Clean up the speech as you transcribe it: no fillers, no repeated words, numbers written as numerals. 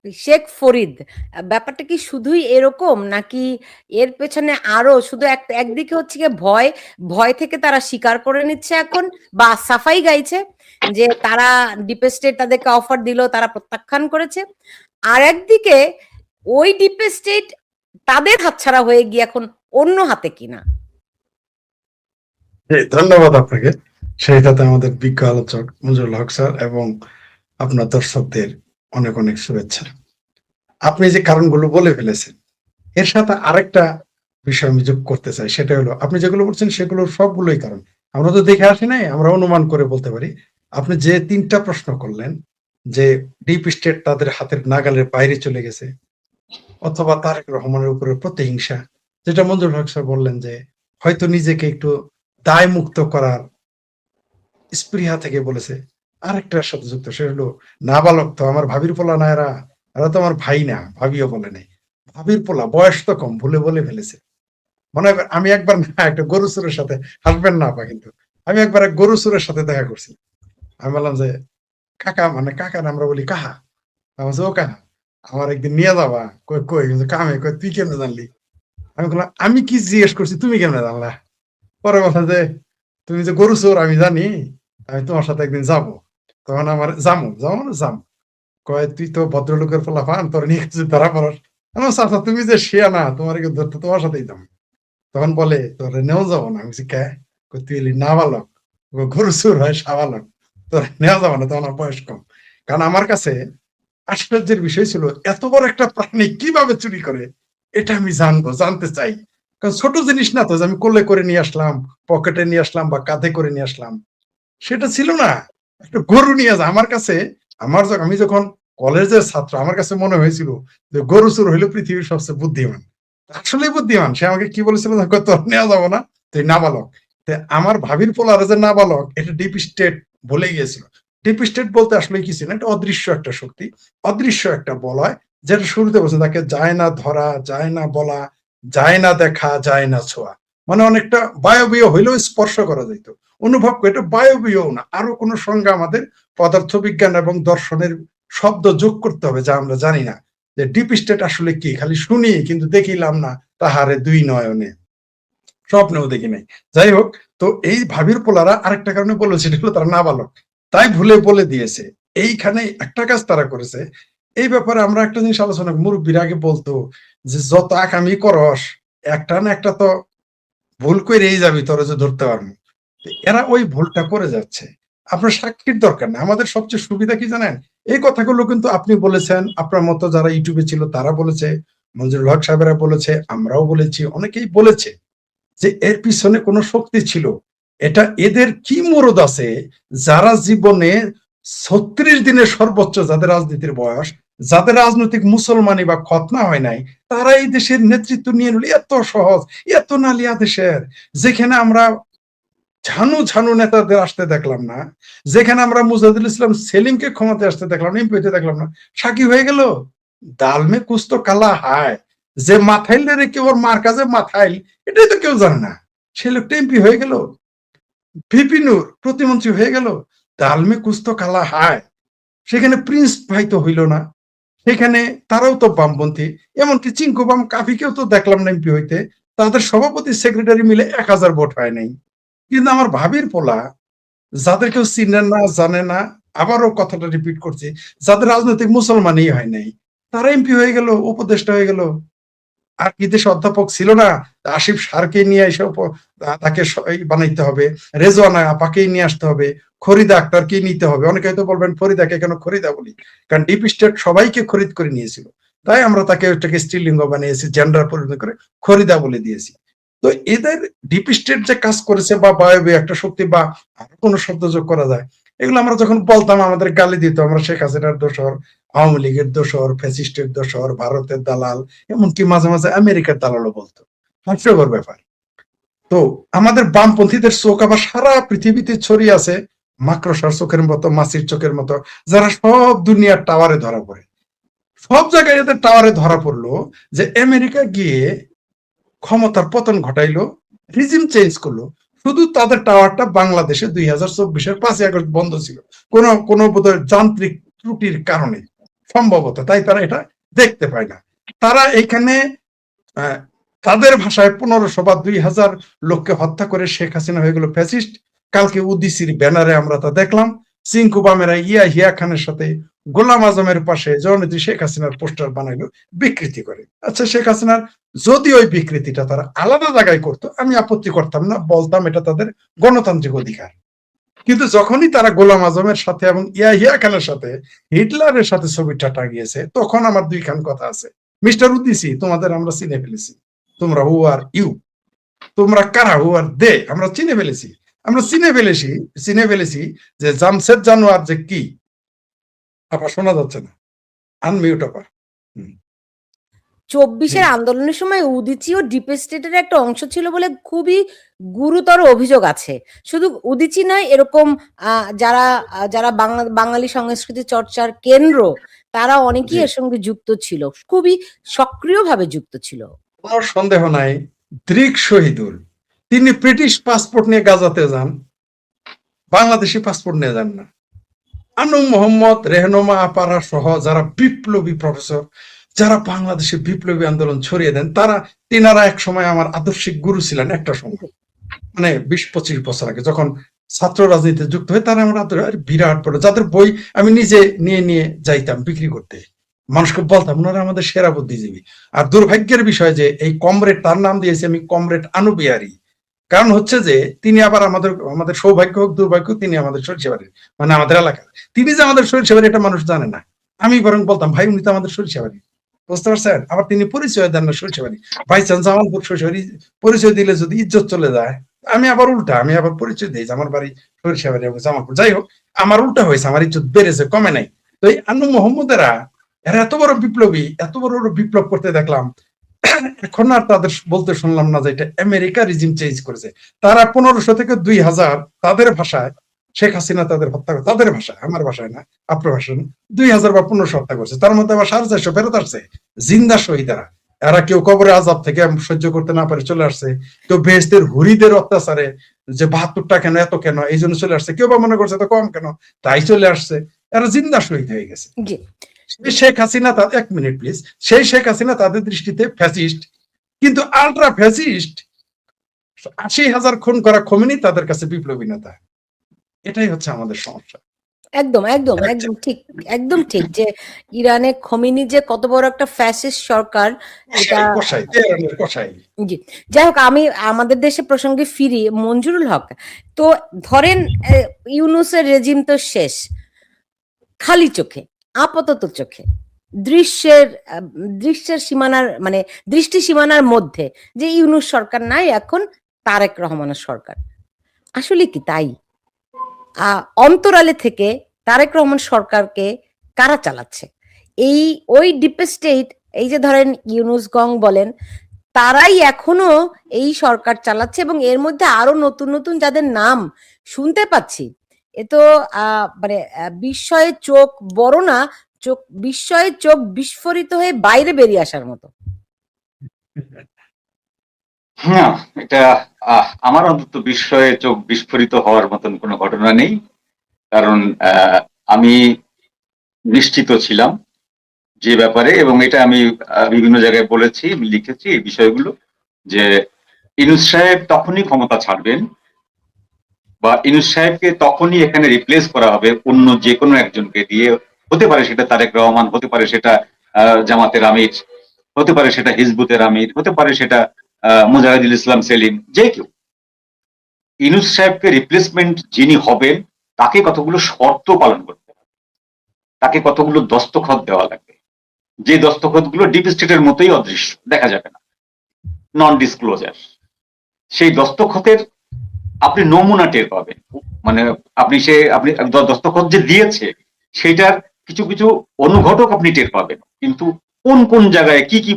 শেখ ফরিদ, ব্যাপারটা কি শুধুই এরকম নাকি এর পেছনে আরো শুধু একদিকে হচ্ছে গিয়ে ভয়, ভয় থেকে তারা স্বীকার করে নিচ্ছে এখন বা সাফাই গাইছে যে তারা ডিপ স্টেট তাদেরকে অফার দিল, তারা প্রত্যাখ্যান করেছে। আর একদিকে ওই ডিপ স্টেট তাদের হাতছাড়া হয়ে গিয়ে এখন অন্য হাতে কিনা। ধন্যবাদ আপনাকে। সেইটাতে আমাদের বিজ্ঞ আলোচক মঞ্জুরুল হক স্যার এবং আপনার দর্শকদের অনেক অনেক শুভেচ্ছা। আপনি যে কারণগুলো বলে ফেলেছেন, এর সাথে আরেকটা বিষয় আমি যোগ করতে চাই, সেটা হলো আপনি যেগুলো বলছেন সেগুলোর সবগুলোই কারণ। আমরা তো দেখে আসি নাই, আমরা অনুমান করে বলতে পারি। আপনি যে ৩টা প্রশ্ন করলেন যে ডিপ স্টেট তাদের হাতের নাগালের বাইরে চলে গেছে অথবা তারেক রহমানের উপরে প্রতিহিংসা, যেটা মঞ্জুরুল হক স্যার বললেন যে হয়তো নিজেকে একটু দায় মুক্ত করার স্পৃহা থেকে বলেছে। আরেকটার সাথে যুক্ত, সে হলো নাবালক তো আমার ভাবির পোলা না, এরা তো আমার ভাই না, ভাবিও বলে নাই, ভাবির পোলা, বয়স তো কম, ভুলে বলে ফেলেছে। মনে হয় আমি একবার না একটা গরু চোরের সাথে, হাসবেন না আপা কিন্তু, আমি একবার এক গরু চোরের সাথে দেখা করছি। আমি বললাম যে কাকা, মানে কাকা না আমরা বলি কাহা, আমি বলছি ও কাহা আমার একদিন নিয়ে যাবা, কই কই কামে, কই তুই কেমনে জানলি? আমি বললাম আমি কি জিজ্ঞেস করছি, তুমি কেমনে জানলা? পরে কথা যে তুমি যে গরু চোর আমি জানি, আমি তোমার সাথে একদিন যাবো। তখন আমার যামো যাবো না যাম, কয় তুই তো ভদ্রলোকের পোলা পান, তোর নিয়ে কিছু ধরা পড়াস। আমার চাচা তুমি যে শিয়া না, তোমার ধরতে তোমার সাথেই যাবো। তখন বলে তোর নেও যাবো না। আমি কে? তুই এলি নাবালক, গরু চোর হয় সাবালক, তোর নেওয়া যাবো না, তোমার বয়স কম। কারণ আমার কাছে আশ্চর্যের বিষয় ছিল এত বড় একটা প্রাণী কিভাবে চুরি করে, এটা আমি জানবো, জানতে চাই। কারণ ছোট জিনিস না তো যে আমি কোলে করে নিয়ে আসলাম, পকেটে নিয়ে আসলাম বা কাঁধে করে নিয়ে আসলাম, সেটা ছিল না। একটা গরু নিয়ে যা আমার কাছে, আমি যখন কলেজের ছাত্র, আমার কাছে মনে হয়েছিল যে গরু চোর হইলো পৃথিবীর সবচেয়ে বুদ্ধিমান। আসলে বুদ্ধিমান। সে আমাকে কি বলেছিল, তোর নেওয়া যাবো না, তুই নাবালক। আমার ভাবির পোলারে যে নাবালক, এটা ডিপ স্টেট বলে গিয়েছিল। ডিপ স্টেট বলতে আসলে কি ছিল, এটা অদৃশ্য একটা শক্তি, অদৃশ্য একটা বলয়, যেটা শুরুতে বলছে তাকে যায় না ধরা, যায় না বলা, যায় না দেখা, যায় না ছোঁয়া। মানে অনেকটা বায়বীয় হইলেও স্পর্শ করা যেত, অনুভব করে। এটা বায়বীয় না, আরো কোন সংজ্ঞা আমাদের পদার্থবিজ্ঞান এবং দর্শনের শব্দ যোগ করতে হবে যা আমরা জানি না। যে ডিপ স্টেট আসলে কি, খালি শুনি কিন্তু দেখিলাম না তাহারে দুই নয়নে, স্বপ্নেও দেখি নাই। যাই হোক, তো এই ভাবির পোলারা আরেকটা কারণে বলেছে, এটা হলো তারা নাবালক, তাই ভুলে বলে দিয়েছে। এইখানে একটা কাজ তারা করেছে। এই ব্যাপারে আমরা একটা জিনিস আলোচনা, মুরব্বীর আগে বলতো যে যত আকামি করস, একটা না একটা তো ভুল করেই যাবি, তোরা যে ধরতে পারবো। এরা ওই ভুলটা করে যাচ্ছে। আপনার সাক্ষীর দরকার না। আমাদের সবচেয়ে সুবিধা কি জানেন, এই কথাগুলো কিন্তু আপনি বলেছেন, আপনার মতো যারা ইউটিউবে ছিল তারা বলেছে, মঞ্জুরুল হক সাহেবেরা বলেছে, আমরাও বলেছি, অনেকেই বলেছে যে এর পিছনে কোনো শক্তি ছিল। এটা এদের কি মরদ আছে যারা জীবনে ৩৬ দিনের সর্বোচ্চ, যাদের রাজনীতির বয়স, যাদের রাজনৈতিক মুসলমানি বা খতনা হয় নাই, তারা এই দেশের নেতৃত্ব নিয়ে নিল। এত সহজ, এত নালিয়া দেশের, যেখানে আমরা ঝানু ঝানু নেতাদের আসতে দেখলাম না, যেখানে আমরা মুজাহিদুল ইসলাম সেলিমকে ক্ষমতায় আসতে দেখলাম না, এমপি হইতে দেখলাম না, সাকিব হয়ে গেল। দালমে কুস্ত কালা হায়, যে মাথাইল রেখে ওর মার কাছে মাথাইল, এটাই তো কেউ জানে না। সে লোকটা এমপি হয়ে গেল, ভিপি নূর প্রতিমন্ত্রী হয়ে গেল, দালমে কুস্ত কালা হায়। সেখানে প্রিন্স ভাই তো হইল না, সেখানে তারাও তো বামপন্থী, এমনকি চিঙ্কু বাম কাফিকেও তো দেখলাম না এমপি হইতে। তাদের সভাপতি সেক্রেটারি মিলে ১,০০০ ভোট হয় নাই। কিন্তু আমার ভাবির পোলা, যাদের কেউ চিনেন না, জানে না, আবারও কথাটা রিপিট করছি, যাদের রাজনৈতিক মুসলমানই হয় নাই, তারা এমপি হয়ে গেল, উপদেষ্টা হয়ে গেল। আর কি দেশে অধ্যাপক ছিল না, আসিফ সারকে নিয়ে এসে তাকে বানাইতে হবে, রেজওয়ানা আপাকেই নিয়ে আসতে হবে, খরিদা আক্তারকেই নিতে হবে। অনেকে হয়তো বলবেন ফরিদাকে কেন খরিদা বলি, কারণ ডিপ স্টেট সবাইকে খরিদ করে নিয়েছিল, তাই আমরা তাকে ওইটাকে স্ত্রীলিঙ্গ বানিয়েছি, জেন্ডার পরিণত করে খরিদা বলে দিয়েছি। তো এদের ডিপ স্টেট যে কাজ করেছে বা বায়বীয় একটা শক্তি বা আরো কোনো শব্দ যোগ করা যায়, এগুলো আমরা যখন বলতাম আমাদের গালি দিত, আমরা শেখ হাসিনার দোসর, আওয়ামী লীগের দোসর, ফ্যাসিস্টের দোসর, ভারতের দালাল, এমনকি মাঝে মাঝে আমেরিকার দালালও বলতো। হাস্যকর ব্যাপার। তো আমাদের বামপন্থীদের চোখ আবার সারা পৃথিবীতে ছড়িয়ে আছে, মাকড়সার চোখের মতো, মাছির চোখের মতো, যারা সব দুনিয়ার টাওয়ারে ধরা পড়ে। সব জায়গায় এদের টাওয়ারে ধরা পড়লো যে আমেরিকা গিয়ে ক্ষমতার পতন ঘটাইলো, রিজিম চেঞ্জ করলো। শুধু তাদের টাওয়ারটা বাংলাদেশে ২০২৪-এর ৫ই আগস্ট বন্ধ ছিল, কোনো বোধহয় যান্ত্রিক ত্রুটির কারণে। সম্ভবত, তাই তারা এটা দেখতে পায় না। তারা এখানে তাদের ভাষায় 1500 বা 2000 লোককে হত্যা করে শেখ হাসিনা হয়ে গেল ফ্যাসিস্ট। কালকে উদিসির ব্যানারে আমরা তা দেখলাম, চিঙ্কু বামেরা হিয়া খানের সাথে গোলাম আজমের পাশে জননেত্রী শেখ হাসিনার পোস্টার বানাইলো বিকৃতি করে। আচ্ছা, শেখ হাসিনার যদি ওই বিকৃতিটা তারা আলাদা জায়গায় করতো, আমি আপত্তি করতাম না, বলতাম এটা তাদের গণতান্ত্রিক অধিকার। কিন্তু যখনই তারা গোলাম আজমের সাথে এবং হিয়া খানের সাথে হিটলারের সাথে ছবিটা টাঙিয়েছে, তখন আমার দুইখান কথা আছে। মিস্টার উদ্দিসি, তোমাদের আমরা চিনে ফেলেছি, তোমরা হু আর ইউ, তোমরা কারা, হু আর দে, আমরা চিনে ফেলেছি। আমরা চিনে ফেলেছি যে জামশেদ জানোয়ার যে কি। আবার শোনা যাচ্ছে না, আনমিউট আবার। 24-এর আন্দোলনের সময় উদীচী ও ডিপ স্টেটের একটা অংশ ছিল বলে খুবই গুরুতর অভিযোগ আছে। শুধু উদীচী নয়, এরকম যারা যারা বাঙালি সংস্কৃতি চর্চার কেন্দ্র, তারা অনেকেই এর সঙ্গে যুক্ত ছিল, খুবই সক্রিয়ভাবে যুক্ত ছিল। কোনো সন্দেহ নাই, দৃক শহীদুল, তিনি ব্রিটিশ পাসপোর্ট নিয়ে গাজাতে যান, বাংলাদেশি পাসপোর্ট নিয়ে যান না। আনু মোহাম্মদ, রেহনুমা আপারা সহ যারা বিপ্লবী প্রফেসর, যারা বাংলাদেশে বিপ্লবী আন্দোলন ছড়িয়ে দেন, তিনারা এক সময় আমার আদর্শিক গুরু ছিলেন। একটা সময় মানে 20-25 বছর আগে যখন ছাত্র রাজনীতিতে যুক্ত হয়ে, তারা আমার বিরাট বড়, যাদের বই আমি নিজে নিয়ে যাইতাম বিক্রি করতে, মানুষকে বলতাম ওনারা আমাদের সেরা বুদ্ধিজীবী। আর দুর্ভাগ্যের বিষয় যে এই কমরেড, তার নাম দিয়েছি আমি কমরেড আনু বিহারী। কারণ হচ্ছে যে তিনি আবার আমাদের সৌভাগ্য হোক দুর্ভাগ্য, তিনি আমাদের সরিষাবাড়ির, মানে আমাদের এলাকার। তিনি যে আমাদের সরিষাবাড়ি এটা মানুষ জানে না। আমি বরং বলতাম ভাই উনি তো আমাদের সরিষাবাড়ি, বুঝতে পারছেন? আবার তিনি পরিচয় দেন না সরিষাবাড়ি, বাই চান্স জামালপুর সরিষাবাড়ি পরিচয় দিলে যদি ইজ্জত চলে যায়, আমি আবার উল্টা, আমি আবার পরিচয় দিই আমার বাড়ি সরিষাবাড়ি এবং জামালপুর। যাই হোক, আমার উল্টা হয়েছে, আমার ইজ্জত বেড়েছে, কমে নাই। তো এই আনু মোহাম্মদেরা, এরা এত বড় বিপ্লবী, এত বড় বিপ্লব করতে দেখলাম, এখন আর তাদের বলতে শুনলাম না যে এটা আমেরিকা রিজিম চেঞ্জ করেছে। তারা 1500 থেকে 2000 তাদের ভাষায় শেখ হাসিনা তাদের হত্যা করে, তাদের ভাষায়, আমার ভাষায় না, আপনার ভাষায় না, 2000 বা 1500 হত্যা করছে। তার মধ্যে আবার 450 ফেরত আসছে জিন্দা শহীদেরা। এরা কেউ কবরে আজাব থেকে সহ্য করতে না পারে চলে আসছে, কেউ বেহেশতের হুরিদের অত্যাচারে যে 72টা কেন, এত কেন, এই জন্য চলে আসছে, কেউ বা মনে করছে তো কম কেন, তাই চলে আসছে। এরা জিন্দা শহীদ হয়ে গেছে। শেখ হাসিনা, এক মিনিট প্লিজ, সেই শেখ হাসিনা তাদের দৃষ্টিতে ফ্যাসিস্ট, কিন্তু আলট্রা ফ্যাসিস্ট 80,000 খুন করা খোমেনি তাদের কাছে বিপ্লবী নেতা। এটাই হচ্ছে আমাদের সমস্যা। একদম একদম একদম ঠিক, একদম ঠিক, যে ইরানে খোমেনি যে কত বড় একটা ফ্যাসিস্ট সরকার, এটা জি। যাই হোক, আমি আমাদের দেশে প্রসঙ্গে ফিরি, মঞ্জুরুল হক। তো ধরেন ইউনূসের রেজিম তো শেষ, খালি চোখে, আপাতত চোখে, দৃশ্যের সীমানার, মানে দৃষ্টি সীমানার মধ্যে যে ইউনূস সরকার নাই, এখন তারেক রহমানের সরকার। আসলে কি তাই? অন্তরালে থেকে তারেক রহমান সরকারকে কারা চালাচ্ছে? ওই ডিপ স্টেট, এই যে ধরেন ইউনূস গং বলেন, তারাই এখনো এই সরকার চালাচ্ছে, এবং এর মধ্যে আরো নতুন নতুন যাদের নাম শুনতে পাচ্ছি। এ তো মানে বিস্ময়ে চোখ বড় না, বিস্ময়ে চোখ বিস্ফোরিত হয়ে বাইরে বেরিয়ে আসার মতো। হ্যাঁ, এটা আমার অন্তত বিস্ময়ে চোখ বিস্ফোরিত হওয়ার মতন কোনো ঘটনা নেই। কারণ আমি নিশ্চিত ছিলাম যে ব্যাপারে, এবং এটা আমি বিভিন্ন জায়গায় বলেছি, লিখেছি এই বিষয়গুলো, যে ইউনূস সাহেব তখনই ক্ষমতা ছাড়বেন, বা ইউনূস সাহেবকে তখনই এখানে রিপ্লেস করা হবে অন্য যে কোনো একজনকে দিয়ে। হতে পারে সেটা তারেক রহমান, হতে পারে সেটা জামাতের আমির, হতে পারে সেটা হিজবুতের আমির, হতে পারে সেটা মুজাহিদুল ইসলাম সেলিম, যে কেউ। ইউনূস সাহেবকে রিপ্লেসমেন্ট যিনি হবেন, তাকে কতগুলো শর্ত পালন করতে হবে, তাকে কতগুলো দস্তখত দেওয়া লাগবে, যে দস্তখত গুলো ডিপ স্টেটের মতোই অদৃশ্য, দেখা যাবে না, নন ডিসক্লোজার। সেই দস্তখতের আপনি নমুনা টের পাবেন, মানে আপনি দস্তখত যে দিয়েছে সেটার কিছু কিছু অনুঘটক আপনি টের পাবেন, কিন্তু কোন কোন জায়গায় কি কি